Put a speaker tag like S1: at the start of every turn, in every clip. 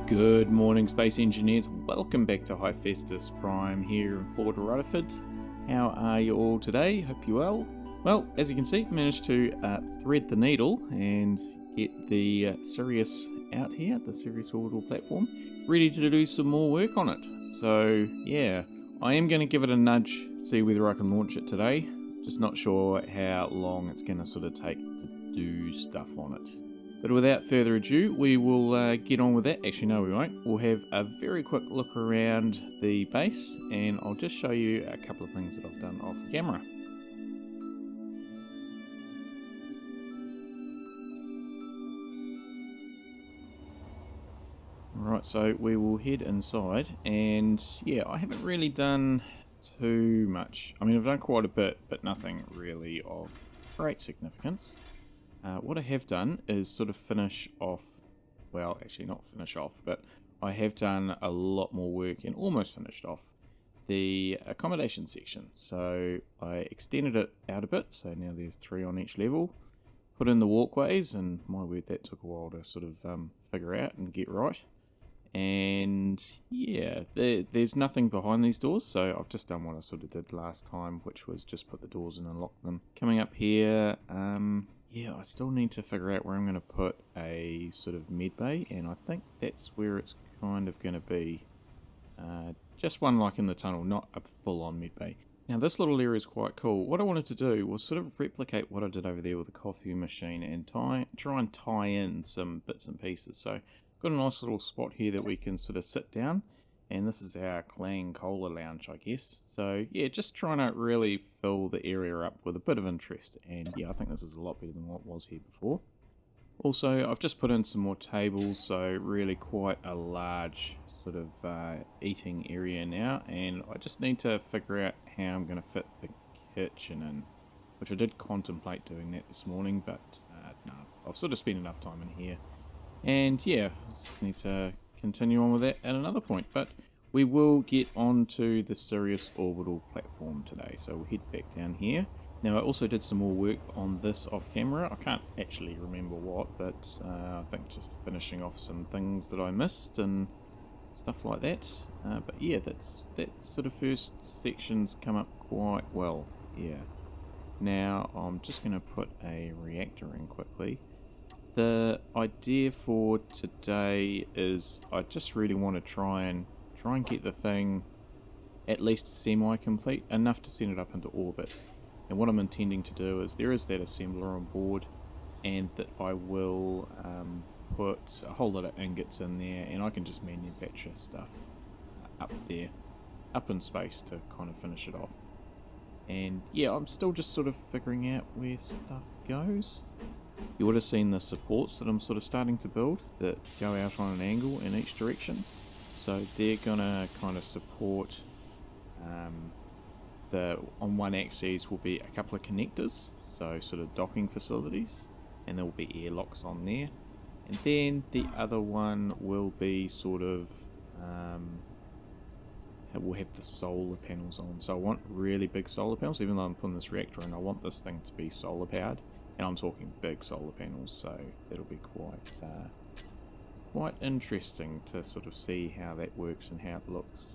S1: Good morning, space engineers. Welcome back to Hephaestus Prime here in Fort Rutherford. How are you all today? Hope you're well. Well, as you can see, managed to thread the needle and get the Sirius out here, the Sirius Orbital Platform, ready to do some more work on it. So, yeah, I am going to give it a nudge, see whether I can launch it today. Just not sure how long it's going to sort of take to do stuff on it. But without further ado, we will get on with that. Actually, no, we won't. We'll have a very quick look around the base, and I'll just show you a couple of things that I've done off camera. Right, so we will head inside, and yeah, I haven't really done too much. I mean, I've done quite a bit, but nothing really of great significance. What I have done is sort of finish off, well, actually not finish off, but I have done a lot more work and almost finished off the accommodation section. So I extended it out a bit, so now there's 3 on each level. Put in the walkways, and my word, that took a while to sort of figure out and get right. And yeah, there's nothing behind these doors, so I've just done what I sort of did last time, which was just put the doors in and lock them. Coming up here, yeah, I still need to figure out where I'm going to put a sort of med bay, and I think that's where it's kind of going to be. Just one like in the tunnel, not a full-on med bay. Now this little area is quite cool. What I wanted to do was sort of replicate what I did over there with the coffee machine and try and tie in some bits and pieces. So got a nice little spot here that we can sort of sit down, and this is our clan cola lounge, I guess. So yeah, just trying to really fill the area up with a bit of interest, and yeah, I think this is a lot better than what was here before. Also, I've just put in some more tables, so really quite a large sort of eating area now, and I just need to figure out how I'm going to fit the kitchen in, which I did contemplate doing that this morning, but no, I've sort of spent enough time in here. And yeah, just need to continue on with that at another point, but we will get onto the Sirius Orbital Platform today, so we'll head back down here. Now I also did some more work on this off camera. I can't actually remember what, but I think just finishing off some things that I missed and stuff like that. But yeah, that sort of first section's come up quite well here. Now I'm just going to put a reactor in quickly. The idea for today is I just really want to try and get the thing at least semi-complete, enough to send it up into orbit. And what I'm intending to do is there is that assembler on board, and that I will put a whole lot of ingots in there, and I can just manufacture stuff up there, up in space, to kind of finish it off. And yeah, I'm still just sort of figuring out where stuff goes. You would have seen the supports that I'm sort of starting to build that go out on an angle in each direction. So they're going to kind of support, on one axis will be a couple of connectors, so sort of docking facilities, and there will be airlocks on there. And then the other one will be sort of, we'll have the solar panels on. So I want really big solar panels, even though I'm putting this reactor in, I want this thing to be solar powered. And I'm talking big solar panels, so that'll be quite interesting to sort of see how that works and how it looks.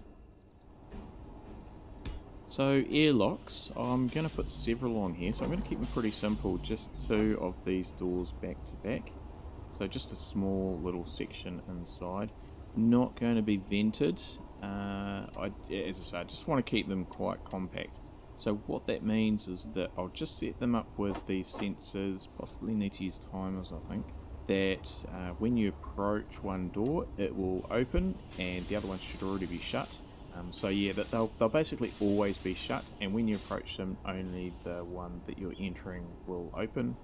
S1: So airlocks, I'm going to put several on here, so I'm going to keep them pretty simple, just 2 of these doors back to back. So just a small little section inside, not going to be vented. As I say, I just want to keep them quite compact. So what that means is that I'll just set them up with these sensors, possibly need to use timers I think, that when you approach one door it will open and the other one should already be shut. So yeah, that they'll basically always be shut, and when you approach them only the one that you're entering will open,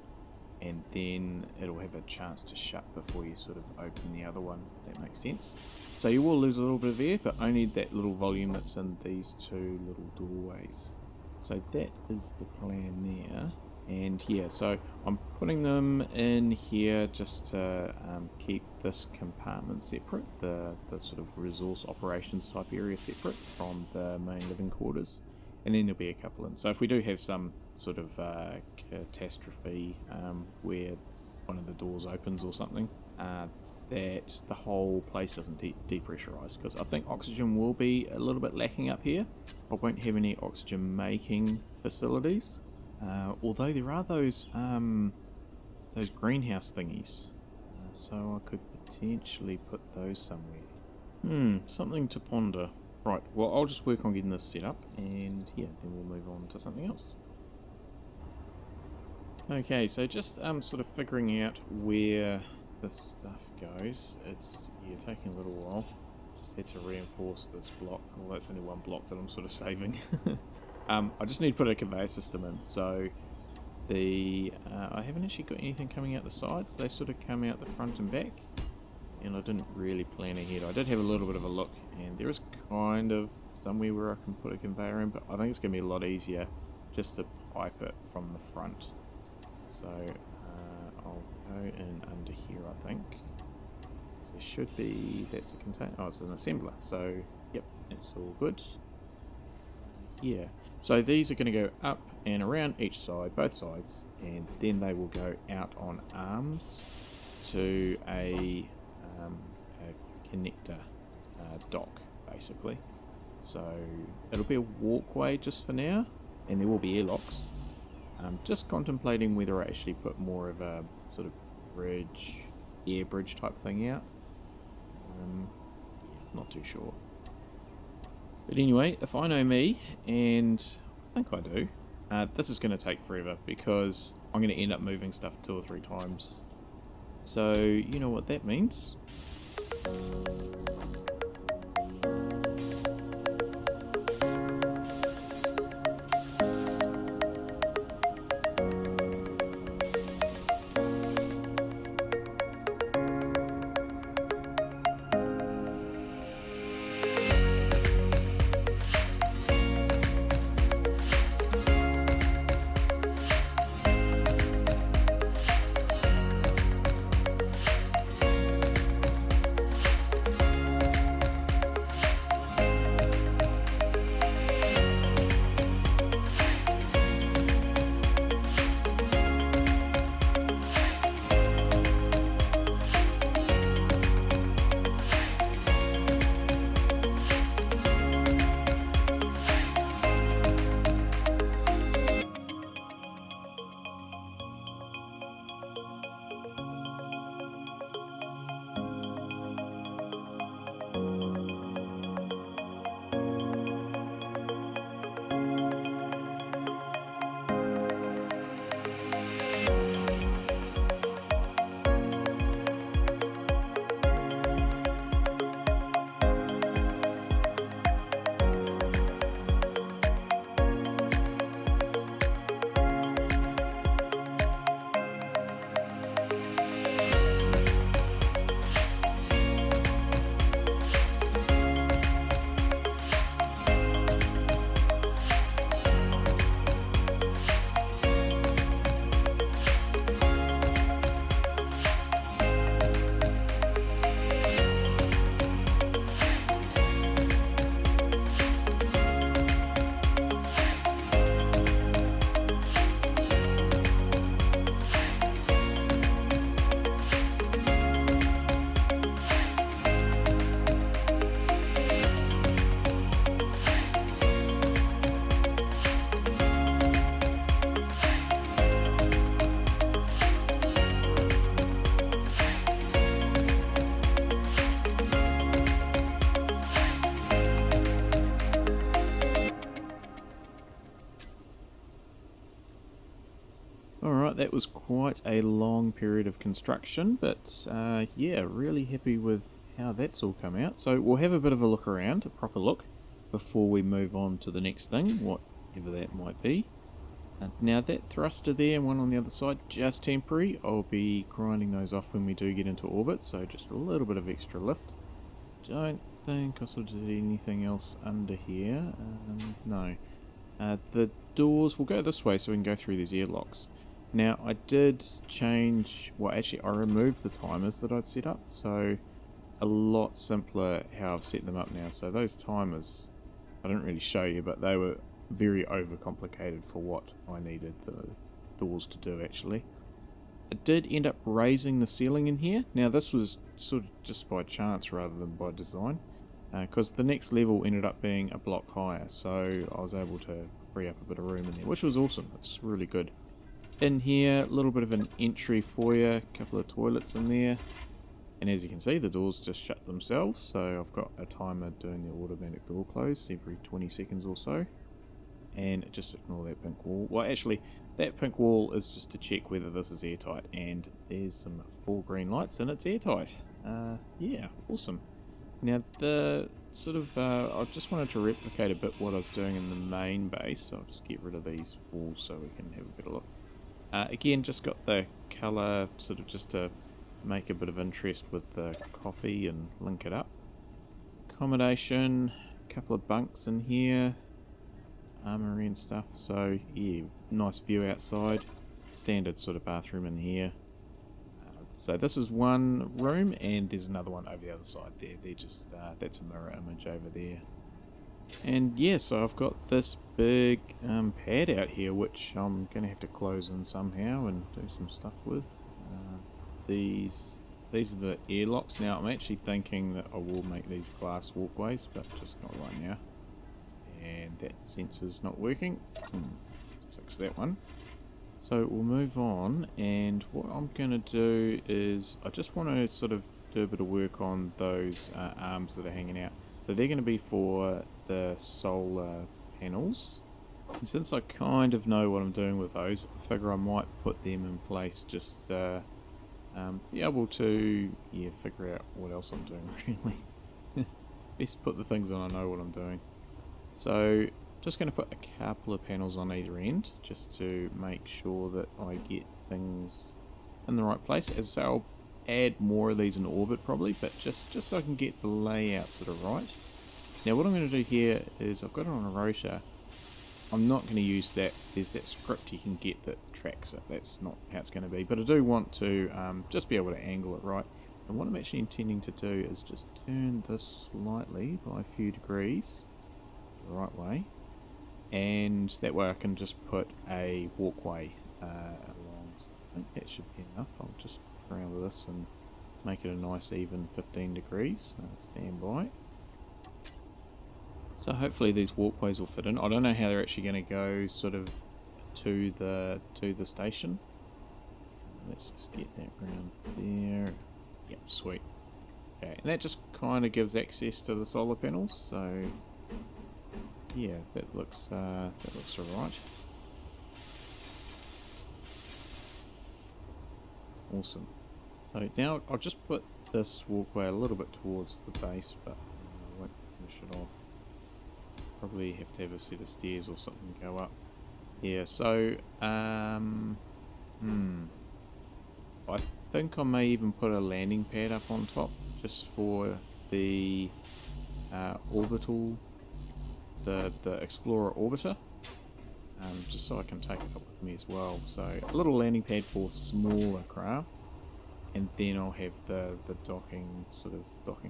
S1: and then it'll have a chance to shut before you sort of open the other one, if that makes sense. So you will lose a little bit of air, but only that little volume that's in these 2 little doorways. So that is the plan there, and yeah, so I'm putting them in here just to keep this compartment separate, the sort of resource operations type area separate from the main living quarters, and then there'll be a couple in. So if we do have some sort of catastrophe where one of the doors opens or something, that the whole place doesn't depressurize, because I think oxygen will be a little bit lacking up here. I won't have any oxygen making facilities, although there are those greenhouse thingies, so I could potentially put those somewhere. Something to ponder. Right, well, I'll just work on getting this set up, and yeah, then we'll move on to something else. Okay, so just sort of figuring out where this stuff goes. It's taking a little while. Just had to reinforce this block. Well, that's only one block that I'm sort of saving. I just need to put a conveyor system in. So I haven't actually got anything coming out the sides. They sort of come out the front and back, and I didn't really plan ahead. I did have a little bit of a look, and there is kind of somewhere where I can put a conveyor in, but I think it's going to be a lot easier just to pipe it from the front. So I'll go in under here, I think. So there should be, that's a container, oh, it's an assembler. So yep, it's all good. Yeah, so these are going to go up and around each side, both sides, and then they will go out on arms to a connector dock, basically. So it'll be a walkway just for now, and there will be airlocks. I'm just contemplating whether I actually put more of a sort of air bridge type thing out. Not too sure. But anyway, if I know me, and I think I do, this is going to take forever because I'm going to end up moving stuff 2 or 3 times. So you know what that means. Alright, that was quite a long period of construction, but yeah, really happy with how that's all come out. So we'll have a bit of a look around, a proper look, before we move on to the next thing, whatever that might be. Now that thruster there and one on the other side, just temporary. I'll be grinding those off when we do get into orbit, so just a little bit of extra lift. Don't think I sort of did anything else under here. No. The doors will go this way so we can go through these airlocks. Now I did change, well actually I removed the timers that I'd set up, so a lot simpler how I've set them up now. So those timers, I didn't really show you, but they were very overcomplicated for what I needed the doors to do actually. I did end up raising the ceiling in here. Now this was sort of just by chance rather than by design, because the next level ended up being a block higher, so I was able to free up a bit of room in there, which was awesome. It's really good. In here, a little bit of an entry foyer, a couple of toilets in there, and as you can see the doors just shut themselves, so I've got a timer doing the automatic door close every 20 seconds or so. And just ignore that pink wall. Well, actually, that pink wall is just to check whether this is airtight, and there's some 4 green lights and it's airtight. Yeah, awesome. Now the sort of, I just wanted to replicate a bit what I was doing in the main base, so I'll just get rid of these walls so we can have a better look. Again, just got the colour sort of just to make a bit of interest with the coffee and link it up. Accommodation, a couple of bunks in here. Armory and stuff, so yeah, nice view outside. Standard sort of bathroom in here. So this is one room, and there's another one over the other side there. They're just that's a mirror image over there. And yeah, so I've got this big pad out here, which I'm gonna have to close in somehow and do some stuff with. These are the airlocks. Now I'm actually thinking that I will make these glass walkways, but just not right now. And that sensor's not working. Fix that one. So we'll move on, and what I'm going to do is I just want to sort of do a bit of work on those arms that are hanging out. So they're going to be for the solar panels. And since I kind of know what I'm doing with those, I figure I might put them in place just be able to figure out what else I'm doing really. Best put the things on I know what I'm doing. So just going to put a couple of panels on either end just to make sure that I get things in the right place. As I say, I'll add more of these in orbit probably, but just so I can get the layout sort of right. Now what I'm going to do here is I've got it on a rotor. I'm not going to use that. There's that script you can get that tracks it. That's not how it's going to be, but I do want to just be able to angle it right. And what I'm actually intending to do is just turn this slightly by a few degrees the right way, and that way I can just put a walkway along. So I think that should be enough. I'll just play around with this and make it a nice even 15 degrees. Stand by. So hopefully these walkways will fit in. I don't know how they're actually going to go sort of to the station. Let's just get that around there. Yep, sweet. Okay, and that just kind of gives access to the solar panels. So yeah, that looks alright. Awesome. So now I'll just put this walkway a little bit towards the base, but I won't finish it off. Probably have to have a set of stairs or something go up. Yeah, so I think I may even put a landing pad up on top just for the orbital, the Explorer Orbiter, just so I can take it up with me as well. So a little landing pad for smaller craft, and then I'll have the docking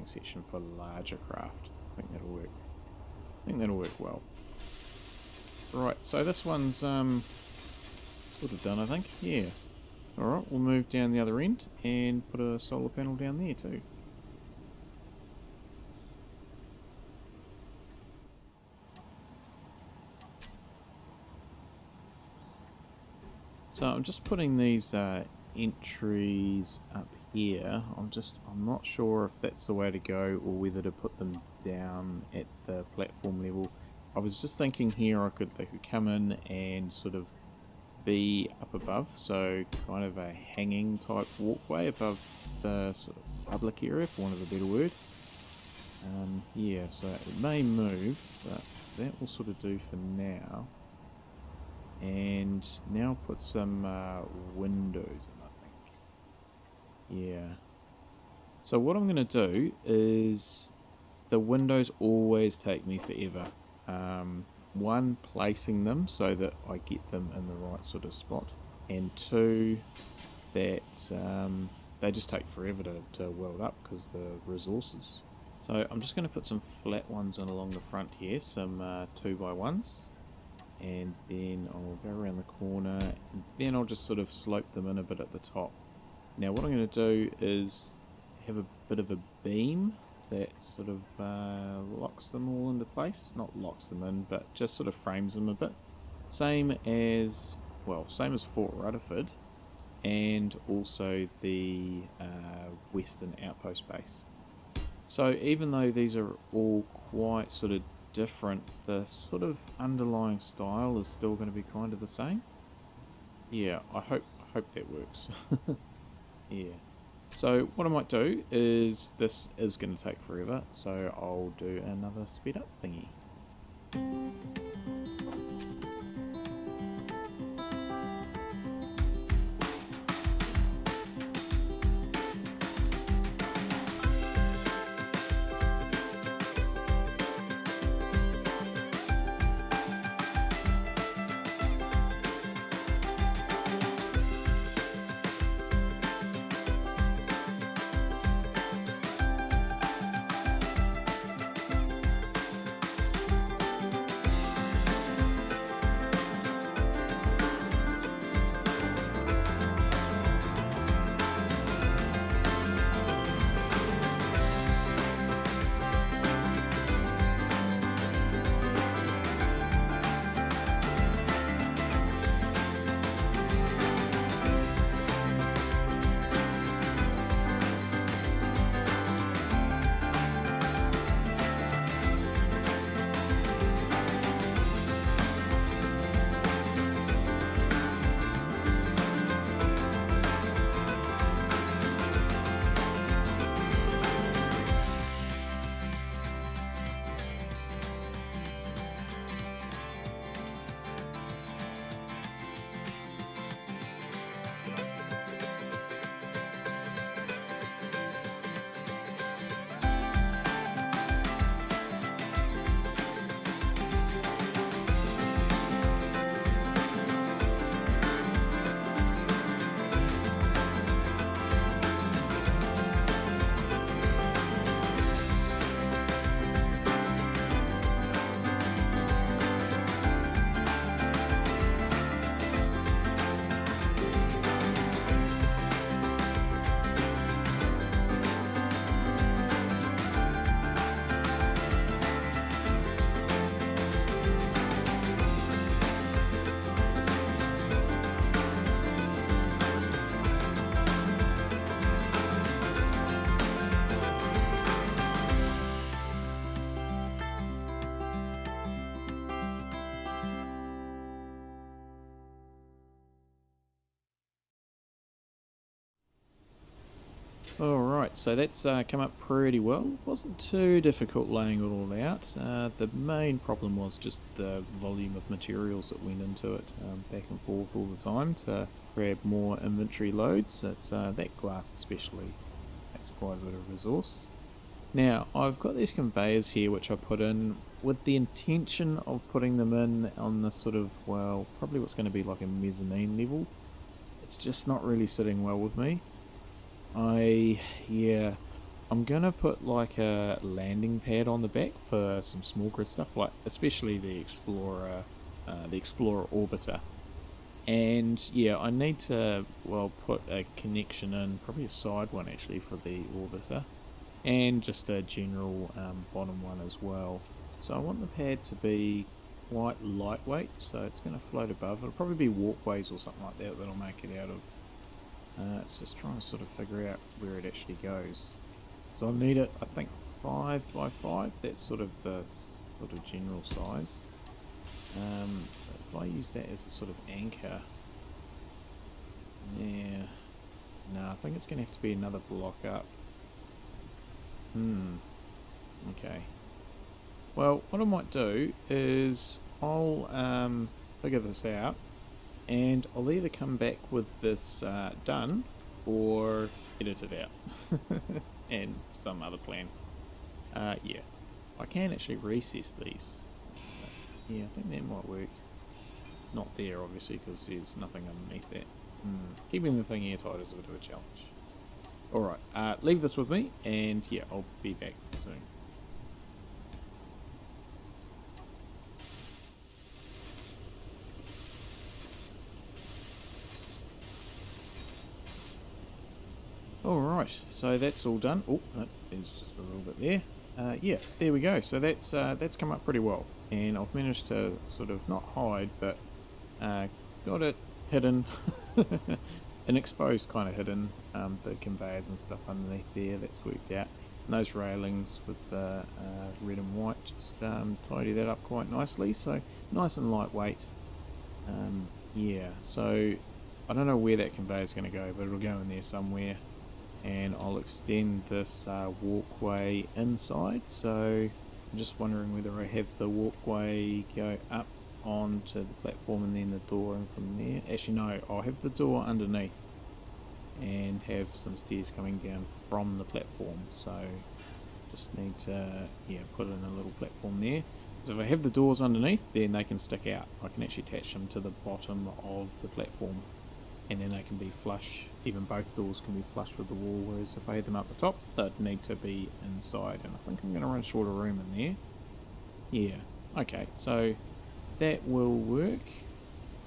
S1: section for larger craft. I think that'll work. I think that'll work well. Right, so this one's sort of done, I think. Yeah. Alright, we'll move down the other end and put a solar panel down there too. So I'm just putting these entries up here. I'm not sure if that's the way to go or whether to put them down at the platform level. I was just thinking here they could come in and sort of be up above, so kind of a hanging type walkway above the sort of public area, for want of a better word. Yeah, so it may move, but that will sort of do for now. And now I'll put some windows in, I think. Yeah. So what I'm going to do is, the windows always take me forever. One, placing them so that I get them in the right sort of spot, and two, that they just take forever to weld up because the resources. So I'm just going to put some flat ones in along the front here, some 2x1s, and then I'll go around the corner, and then I'll just sort of slope them in a bit at the top. Now what I'm going to do is have a bit of a beam that sort of locks them all into place. Not locks them in, but just sort of frames them a bit. Same as Fort Rutherford, and also the Western Outpost base. So even though these are all quite sort of different, the sort of underlying style is still going to be kind of the same. Yeah, I hope that works. Yeah. So what I might do is, this is going to take forever, so I'll do another speed up thingy. Alright, so that's come up pretty well. Wasn't too difficult laying it all out. The main problem was just the volume of materials that went into it, back and forth all the time to grab more inventory loads. It's that glass especially takes quite a bit of resource. Now, I've got these conveyors here which I put in with the intention of putting them in on this sort of, well, probably what's going to be like a mezzanine level. It's just not really sitting well with me. I'm gonna put like a landing pad on the back for some small grid stuff, like especially the Explorer Orbiter. And yeah, I need to, well, put a connection in, probably a side one actually for the Orbiter, and just a general bottom one as well. So I want the pad to be quite lightweight, so it's going to float above. It'll probably be walkways or something like that that'll make it out of. It's just trying to sort of figure out where it actually goes. So I'll need it, I think, 5x5. That's sort of the general size. If I use that as a sort of anchor, yeah, no, I think it's going to have to be another block up. Okay. Well, what I might do is I'll figure this out, and I'll either come back with this done or edit it out and some other plan. Yeah, I can actually recess these. Yeah, I think that might work. Not there, obviously, because there's nothing underneath that. Keeping the thing airtight is a bit of a challenge. Alright, leave this with me, and yeah, I'll be back soon. Alright, so that's all done. Oh, no, there's just a little bit there. Yeah, there we go. So that's come up pretty well. And I've managed to sort of not hide, but got it hidden. An exposed kind of hidden. The conveyors and stuff underneath there, that's worked out. And those railings with the red and white, just tidy that up quite nicely. So nice and lightweight. Yeah, so I don't know where that conveyor is going to go, but it'll go in there somewhere. And I'll extend this walkway inside, so I'm just wondering whether I have the walkway go up onto the platform and then the door in from there. Actually no, I'll have the door underneath and have some stairs coming down from the platform, so just need to put in a little platform there. So if I have the doors underneath, then they can stick out. I can actually attach them to the bottom of the platform, and then they can be flush. Even both doors can be flush with the wall, whereas if I had them up the top, they'd need to be inside, and I think I'm going to run short of room in there. Yeah, okay, so that will work.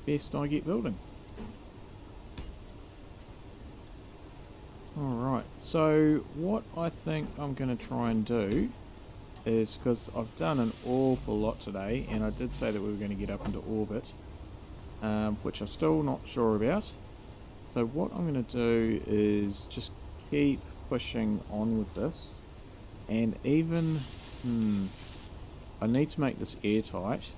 S1: Best I get building. Alright, so what I think I'm going to try and do is, because I've done an awful lot today, and I did say that we were going to get up into orbit, which I'm still not sure about. So what I'm going to do is just keep pushing on with this, and even, I need to make this airtight,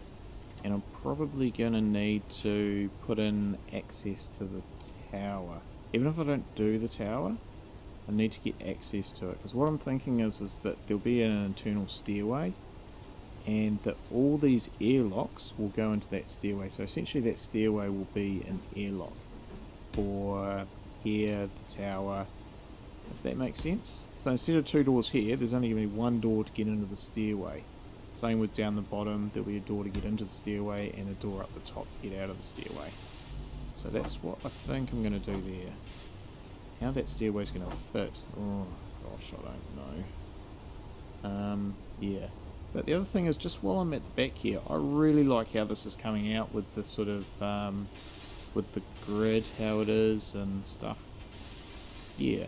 S1: and I'm probably going to need to put in access to the tower. Even if I don't do the tower, I need to get access to it, because what I'm thinking is that there'll be an internal stairway, and that all these airlocks will go into that stairway. So essentially that stairway will be an airlock for here, the tower, if that makes sense. So instead of two doors here, there's only going to be one door to get into the stairway. Same with down the bottom, there'll be a door to get into the stairway and a door up the top to get out of the stairway. So that's what I think I'm going to do there. How that stairway's going to fit, oh gosh, I don't know. Yeah. But the other thing is, just while I'm at the back here, I really like how this is coming out with the sort of, with the grid, how it is and stuff. Yeah.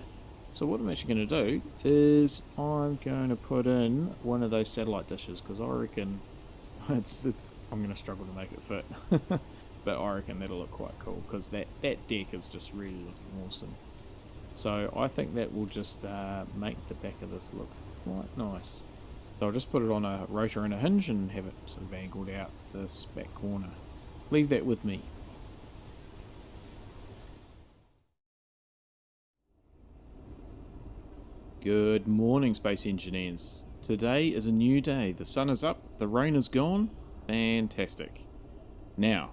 S1: So what I'm actually going to do is I'm going to put in one of those satellite dishes, because I reckon I'm going to struggle to make it fit. But I reckon that'll look quite cool, because that deck is just really looking awesome. So I think that will just make the back of this look quite nice. So I'll just put it on a rotor and a hinge and have it sort of angled out this back corner. Leave that with me. Good morning, space engineers. Today is a new day. The sun is up, the rain is gone. Fantastic. Now,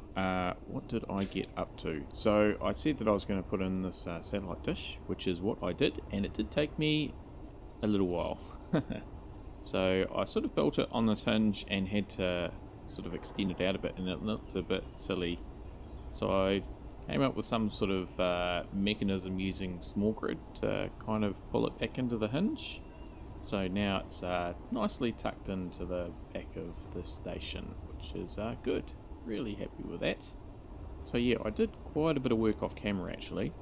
S1: what did I get up to? So I said that I was going to put in this satellite dish, which is what I did, and it did take me a little while. So I sort of built it on this hinge and had to sort of extend it out a bit, and it looked a bit silly. So I came up with some sort of mechanism using small grid to kind of pull it back into the hinge. So now it's nicely tucked into the back of the station, which is good. Really happy with that. So yeah, I did quite a bit of work off camera actually.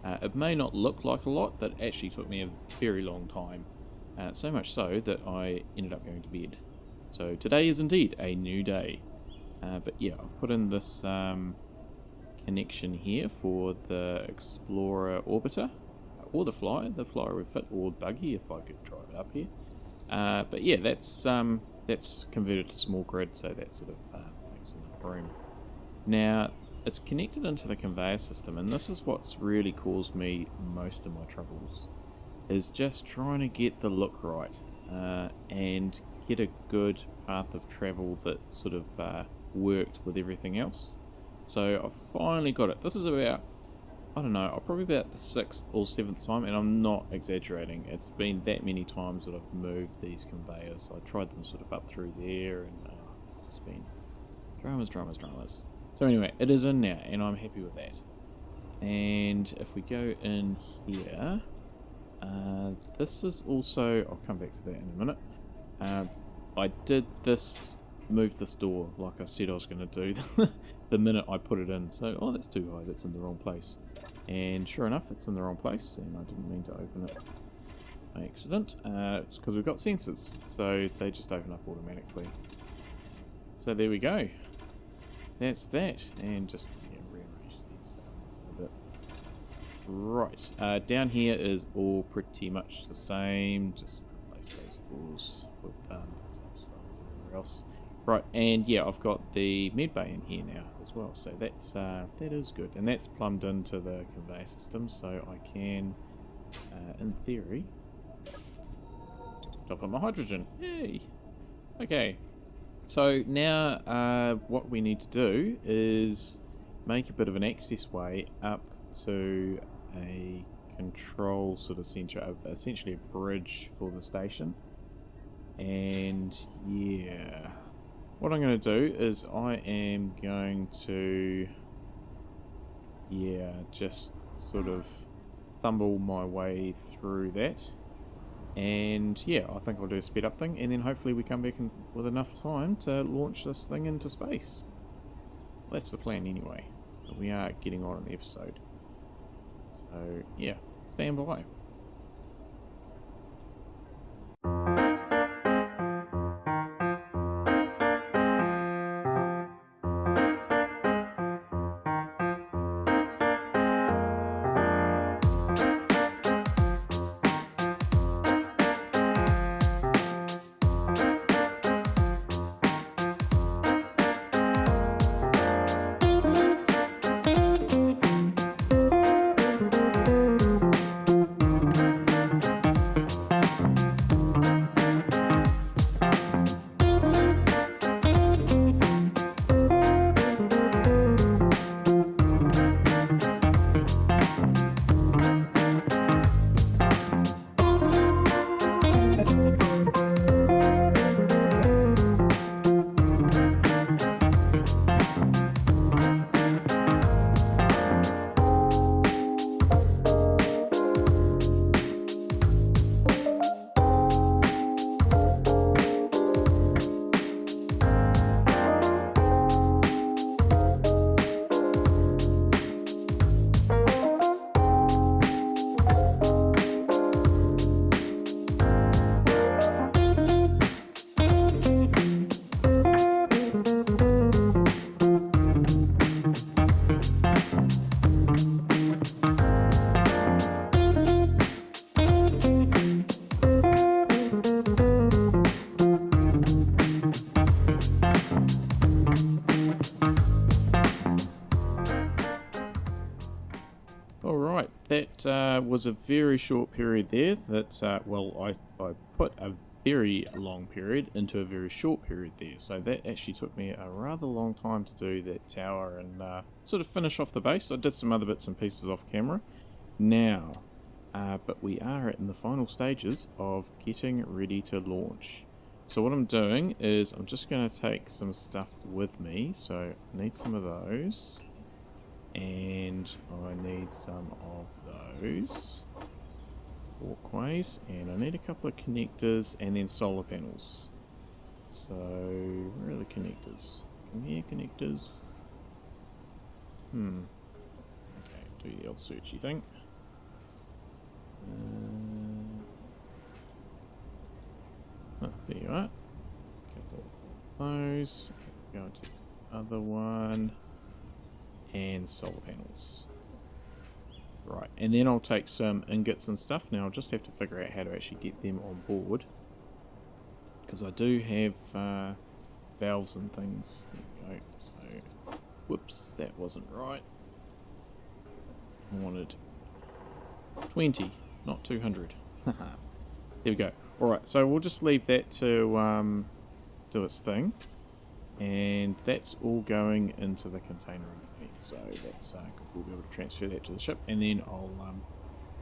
S1: It may not look like a lot, but it actually took me a very long time. So much so that I ended up going to bed. So today is indeed a new day. But yeah, I've put in this connection here for the Explorer Orbiter, or the Flyer. The Flyer would fit, or Buggy if I could drive it up here. But yeah, that's converted to small grid, so that sort of makes enough room. Now, it's connected into the conveyor system, and this is what's really caused me most of my troubles, is just trying to get the look right, and get a good path of travel that sort of worked with everything else. So I finally got it. This is about, I don't know, probably about the 6th or 7th time, and I'm not exaggerating. It's been that many times that I've moved these conveyors. I tried them sort of up through there, and it's just been dramas. So anyway, it is in now, and I'm happy with that. And if we go in here, this is also, I'll come back to that in a minute. I did move this door like I said I was going to do the minute I put it in. So, oh, that's too high, that's in the wrong place. And sure enough, it's in the wrong place, and I didn't mean to open it by accident. It's because we've got sensors, so they just open up automatically. So there we go. That's that, and just rearrange these a bit. Right, down here is all pretty much the same. Just replace those doors with the same style as everywhere else. Right, and yeah, I've got the med bay in here now as well, so that's that is good, and that's plumbed into the conveyor system, so I can, in theory, top up my hydrogen. Yay! Okay, so now what we need to do is make a bit of an access way up to a control sort of center, essentially a bridge for the station, and yeah. What I'm going to do is I am going to, just sort of thumble my way through that. And yeah, I think I'll do a speed up thing, and then hopefully we come back with enough time to launch this thing into space. That's the plan anyway. But we are getting on in the episode. So yeah, stand by. That was a very short period there. That well, I put a very long period into a very short period there. So that actually took me a rather long time to do that tower and sort of finish off the base. I did some other bits and pieces off camera. Now, but we are in the final stages of getting ready to launch. So what I'm doing is I'm just going to take some stuff with me. So I need some of those. And I need some of those walkways, and I need a couple of connectors and then solar panels. So where are the connectors? Come here, connectors. Okay, do the old searchy thing. There you are. Couple of those. Go to the other one. And solar panels. Right, and then I'll take some ingots and stuff. Now I'll just have to figure out how to actually get them on board, because I do have valves and things. There we go. So, whoops, that wasn't right. I wanted 20, not 200. There we go. Alright, so we'll just leave that to do its thing. And that's all going into the container underneath. So that's we'll be able to transfer that to the ship, and then I'll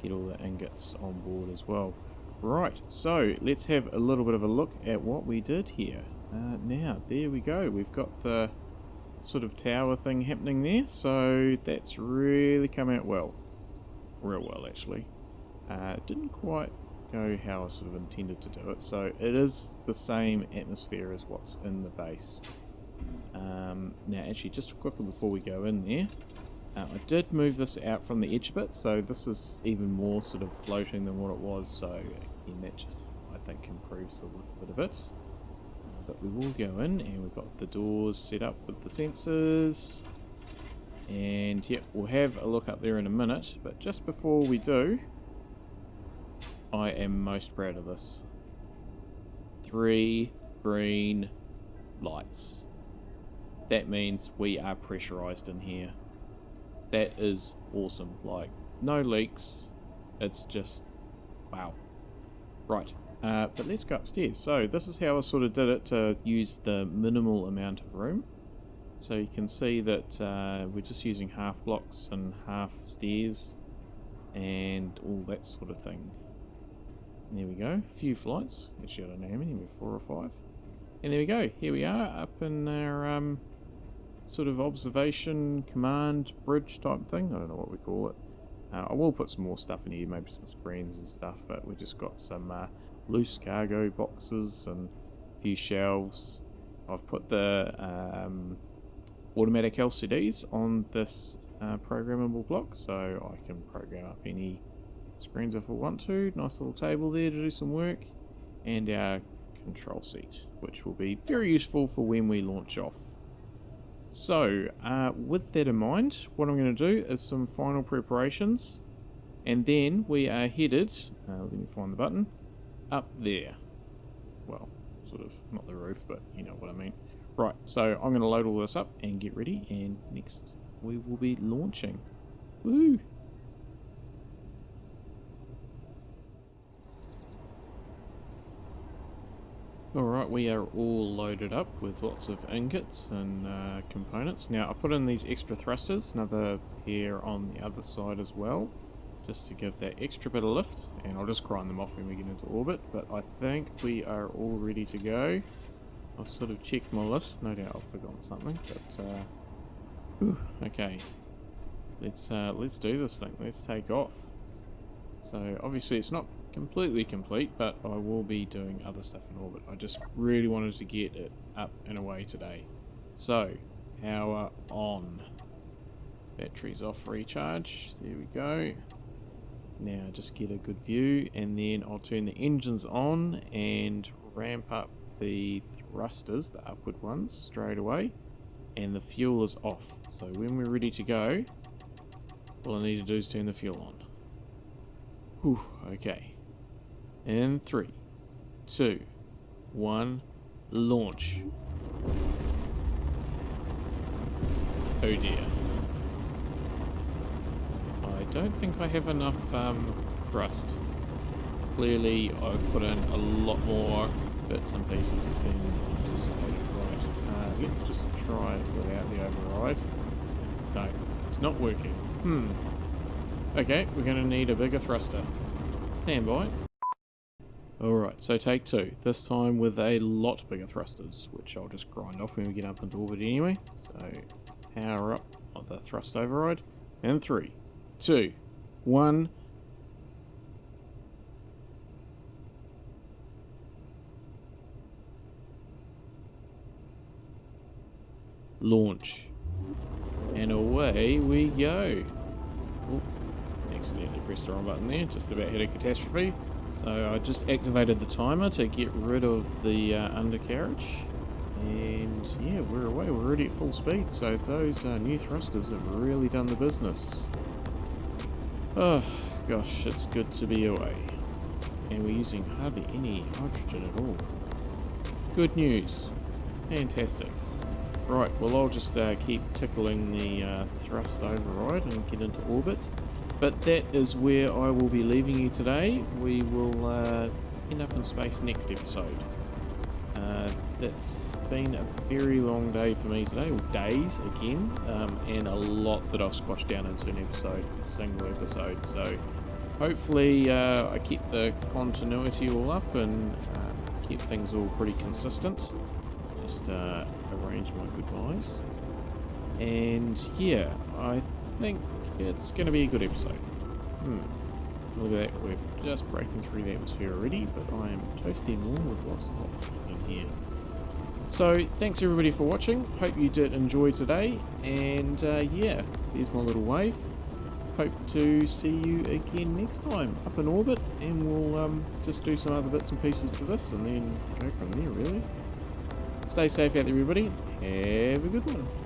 S1: get all the ingots on board as well. Right, so let's have a little bit of a look at what we did here. Now, there we go. We've got the sort of tower thing happening there, so that's really come out well. Real well, actually. Didn't quite go how I sort of intended to do it, so it is the same atmosphere as what's in the base. Now, actually, just quickly before we go in there, I did move this out from the edge a bit, so this is even more sort of floating than what it was, so again that just, I think, improves the look of it a bit. But we will go in, and we've got the doors set up with the sensors, and yeah, we'll have a look up there in a minute, but just before we do, I am most proud of this. 3 green lights. That means we are pressurized in here. That is awesome. Like, no leaks. It's just wow. Right, but let's go upstairs. So this is how I sort of did it to use the minimal amount of room. So you can see that we're just using half blocks and half stairs and all that sort of thing. And there we go, a few flights. Actually, I don't know how many, maybe 4 or 5. And there we go, here we are up in our sort of observation command bridge type thing. I don't know what we call it. I will put some more stuff in here, maybe some screens and stuff, but we've just got some loose cargo boxes and a few shelves. I've put the automatic LCDs on this programmable block, so I can program up any screens if I want to. Nice little table there to do some work, and our control seat, which will be very useful for when we launch off. So with that in mind, what I'm going to do is some final preparations, and then we are headed, let me find the button, up there. Well, sort of, not the roof, but you know what I mean. Right, so I'm going to load all this up and get ready, and next we will be launching. Woo! Alright, we are all loaded up with lots of ingots and components. Now, I put in these extra thrusters, another pair on the other side as well, just to give that extra bit of lift, and I'll just grind them off when we get into orbit, but I think we are all ready to go. I've sort of checked my list, no doubt I've forgotten something, but okay, let's do this thing, let's take off. So obviously it's not completely complete, but I will be doing other stuff in orbit. I just really wanted to get it up and away today. So, power on. Batteries off, recharge. There we go. Now just get a good view, and then I'll turn the engines on and ramp up the thrusters, the upward ones, straight away. And the fuel is off. So when we're ready to go, all I need to do is turn the fuel on. Whew, okay. In 3, 2, 1, launch. Oh dear. I don't think I have enough thrust. Clearly I've put in a lot more bits and pieces than anticipated. Right, let's just try it without the override. No, it's not working. Okay, we're going to need a bigger thruster. Stand by. Alright, so take 2. This time with a lot bigger thrusters, which I'll just grind off when we get up into orbit anyway. So, power up of the thrust override. And 3, 2, 1. Launch. And away we go. Ooh, accidentally pressed the wrong button there, just about hit a catastrophe. So I just activated the timer to get rid of the undercarriage, and yeah, we're away, we're already at full speed, so those new thrusters have really done the business. Oh gosh, it's good to be away, and we're using hardly any hydrogen at all. Good news, fantastic. Right, well I'll just keep tickling the thrust override and get into orbit. But that is where I will be leaving you today. We will end up in space next episode. That's been a very long day for me today, or days again, and a lot that I've squashed down into an episode, a single episode. So hopefully I keep the continuity all up and keep things all pretty consistent. Just arrange my goodbyes. And yeah, I think it's going to be a good episode. Look at that, we're just breaking through the atmosphere already, but I am toasting warm with lots of oxygen in here. So thanks everybody for watching. Hope you did enjoy today. And yeah, there's my little wave. Hope to see you again next time up in orbit, and we'll just do some other bits and pieces to this and then go from there really. Stay safe out there everybody. Have a good one.